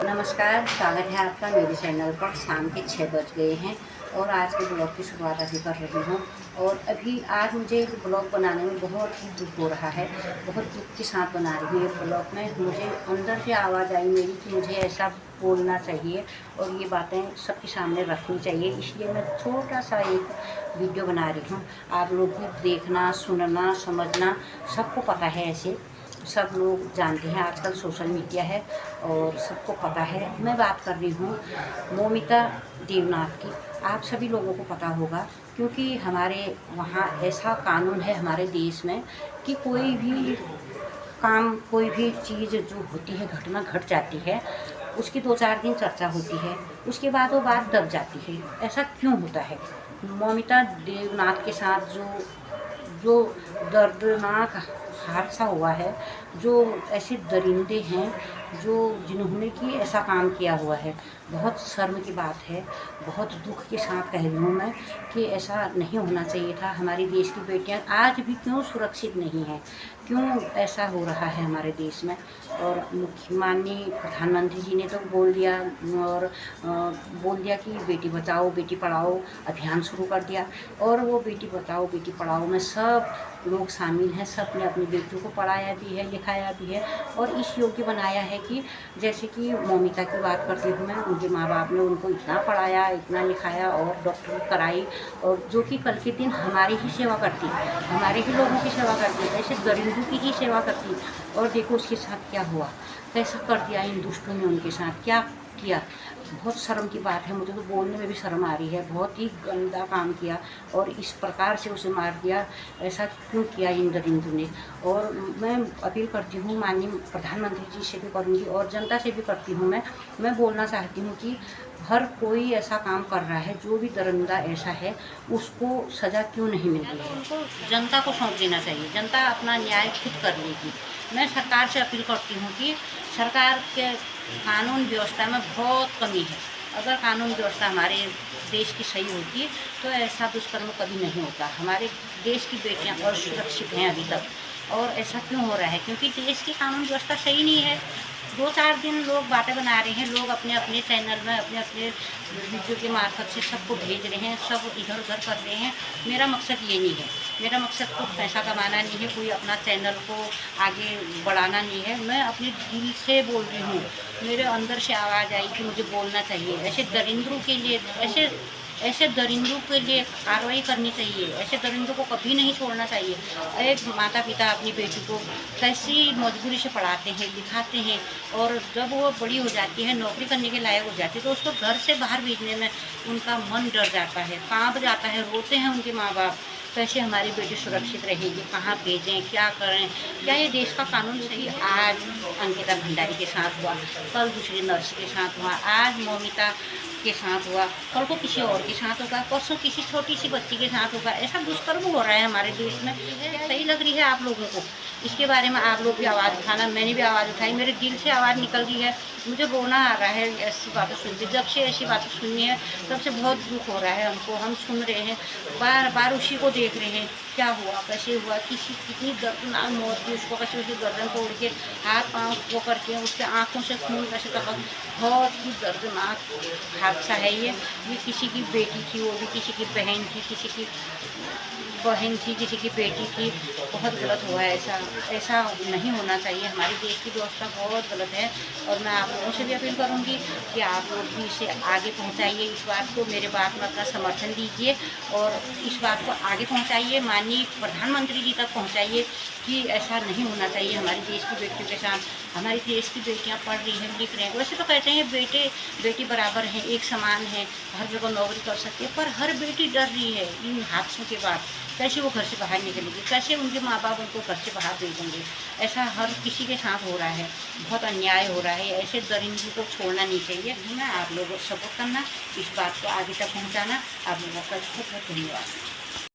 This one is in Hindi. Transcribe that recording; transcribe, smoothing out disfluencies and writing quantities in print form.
नमस्कार, स्वागत है आपका मेरे चैनल पर। शाम के 6 बज गए हैं और आज के ब्लॉग की शुरुआत अभी कर रही हूँ। और अभी आज मुझे ब्लॉग बनाने में बहुत ही दुख हो रहा है, बहुत दुख के साथ बना रही हूँ ये ब्लॉग में। मुझे अंदर से आवाज़ आई मेरी कि मुझे ऐसा बोलना चाहिए और ये बातें सबके सामने रखनी चाहिए, इसलिए मैं छोटा सा एक वीडियो बना रही हूँ। आप लोग भी देखना, सुनना, समझना। सबको पता है, ऐसे सब लोग जानते हैं, आजकल सोशल मीडिया है और सबको पता है। मैं बात कर रही हूँ मौमिता देवनाथ की। आप सभी लोगों को पता होगा, क्योंकि हमारे वहाँ ऐसा कानून है हमारे देश में कि कोई भी काम, कोई भी चीज़ जो होती है, घटना घट जाती है, उसकी 2-4 दिन चर्चा होती है, उसके बाद वो बात दब जाती है। ऐसा क्यों होता है? मौमिता देवनाथ के साथ जो जो दर्दनाक हादसा हुआ है, जो ऐसे दरिंदे हैं जो जिन्होंने कि ऐसा काम किया हुआ है, बहुत शर्म की बात है। बहुत दुख के साथ कह रही हूँ मैं कि ऐसा नहीं होना चाहिए था। हमारे देश की बेटियां आज भी क्यों सुरक्षित नहीं हैं, क्यों ऐसा हो रहा है हमारे देश में? और माननीय प्रधानमंत्री जी ने तो बोल दिया और बोल दिया कि बेटी बचाओ बेटी पढ़ाओ अभियान शुरू कर दिया। और वो बेटी बचाओ बेटी पढ़ाओ में सब लोग शामिल हैं, सब ने अपनी बेटियों को पढ़ाया भी है, लिखाया भी है और इस योग्य बनाया है कि जैसे कि मौमिता की बात करती हूँ मैं, उनके माँ बाप ने उनको इतना पढ़ाया, इतना लिखाया और डॉक्टरी कराई, और जो कि कल के दिन हमारी ही सेवा करती, हमारे ही लोगों की सेवा करती, ऐसे गरीबों की ही सेवा करती। और देखो उसके साथ क्या हुआ, कैसा कर दिया इन दुष्टों ने, उनके साथ क्या किया। बहुत शर्म की बात है, मुझे तो बोलने में भी शर्म आ रही है। बहुत ही गंदा काम किया और इस प्रकार से उसे मार दिया। ऐसा क्यों किया इन दरिंदों ने? और मैं अपील करती हूँ माननीय प्रधानमंत्री जी से भी करूँगी और जनता से भी करती हूँ। मैं बोलना चाहती हूँ कि हर कोई ऐसा काम कर रहा है, जो भी दरिंदा ऐसा है उसको सज़ा क्यों नहीं मिल रही है? उनको जनता को सौंप देना चाहिए, जनता अपना न्याय खुद कर लेगी। मैं सरकार से अपील करती हूँ कि सरकार के कानून व्यवस्था में बहुत कमी है। अगर कानून व्यवस्था हमारे देश की सही होती तो ऐसा दुष्कर्म कभी नहीं होता। हमारे देश की बेटियां असुरक्षित हैं अभी तक। और ऐसा क्यों हो रहा है? क्योंकि देश की कानून व्यवस्था सही नहीं है। 2-4 दिन लोग बातें बना रहे हैं, लोग अपने अपने चैनल में अपने अपने वीडियो के मार्फत से सबको भेज रहे हैं, सब इधर उधर कर रहे हैं। मेरा मकसद ये नहीं है, मेरा मकसद कुछ पैसा कमाना नहीं है, कोई अपना चैनल को आगे बढ़ाना नहीं है। मैं अपने दिल से बोल रही हूँ, मेरे अंदर से आवाज़ आई कि मुझे बोलना चाहिए। ऐसे दरिंदों के लिए, ऐसे दरिंदों के लिए कार्रवाई करनी चाहिए। ऐसे दरिंदों को कभी नहीं छोड़ना चाहिए। एक माता पिता अपनी बेटी को कैसी मजबूरी से पढ़ाते हैं, लिखाते हैं, और जब वो बड़ी हो जाती है, नौकरी करने के लायक हो जाती है, तो उसको घर से बाहर भेजने में उनका मन डर जाता है, काँप जाता है, रोते हैं उनके माँ बाप। कैसे हमारी बेटी सुरक्षित रहेगी, कहाँ भेजें, क्या करें? क्या ये देश का कानून सही? आज अंकिता भंडारी के साथ हुआ, कल दूसरी नर्स के साथ हुआ, आज मौमिता के साथ हुआ, कल को किसी और के साथ होगा, परसों किसी छोटी सी बच्ची के साथ होगा। ऐसा दुष्कर्म हो रहा है हमारे देश में। सही लग रही है आप लोगों को? इसके बारे में आप लोग भी आवाज़ उठाना। मैंने भी आवाज़ उठाई, मेरे दिल से आवाज़ निकल रही है, मुझे रोना आ रहा है ऐसी बातें सुन के। जब से ऐसी बातें सुनी है तब से बहुत दुख हो रहा है हमको। हम सुन रहे हैं, बार बार उसी को देख रहे हैं, क्या हुआ, कैसे हुआ, किसी कितनी दर्दनाक मौत हुई, उसको कैसे उसकी गर्दन तोड़ के हाथ पाँव वो करके उसके आँखों से खून कैसे टपक। बहुत ही दर्दनाक हादसा है ये किसी की बेटी थी, वो भी किसी की बहन थी, किसी की बहन थी, किसी की बेटी थी। बहुत गलत हुआ है ऐसा। ऐसा नहीं होना चाहिए। हमारे देश की व्यवस्था बहुत गलत है और मैं आप लोगों से भी अपील करूंगी कि आप लोग भी इसे आगे पहुंचाइए। इस बात को, मेरे बात में अपना समर्थन दीजिए और इस बात को आगे पहुंचाइए, माननीय प्रधानमंत्री जी तक पहुंचाइए कि ऐसा नहीं होना चाहिए हमारे देश की बेटियों के साथ। हमारी देश की बेटियां पढ़ रही हैं, लिख रहे हैं। वैसे तो कहते हैं बेटी बराबर हैं, एक समान है, हर जगह नौकरी कर सकती है, पर हर बेटी डर रही है इन हादसों के बाद। कैसे वो घर से बाहर निकलेगी? कैसे उनके माँ बाप उनको घर से बाहर भेजेंगे? ऐसा हर किसी के साथ हो रहा है, बहुत अन्याय हो रहा है। ऐसे दरिंदों को छोड़ना नहीं चाहिए। मैं आप लोगों को सपोर्ट करना, इस बात को आगे तक पहुँचाना। आप लोगों का बहुत बहुत धन्यवाद।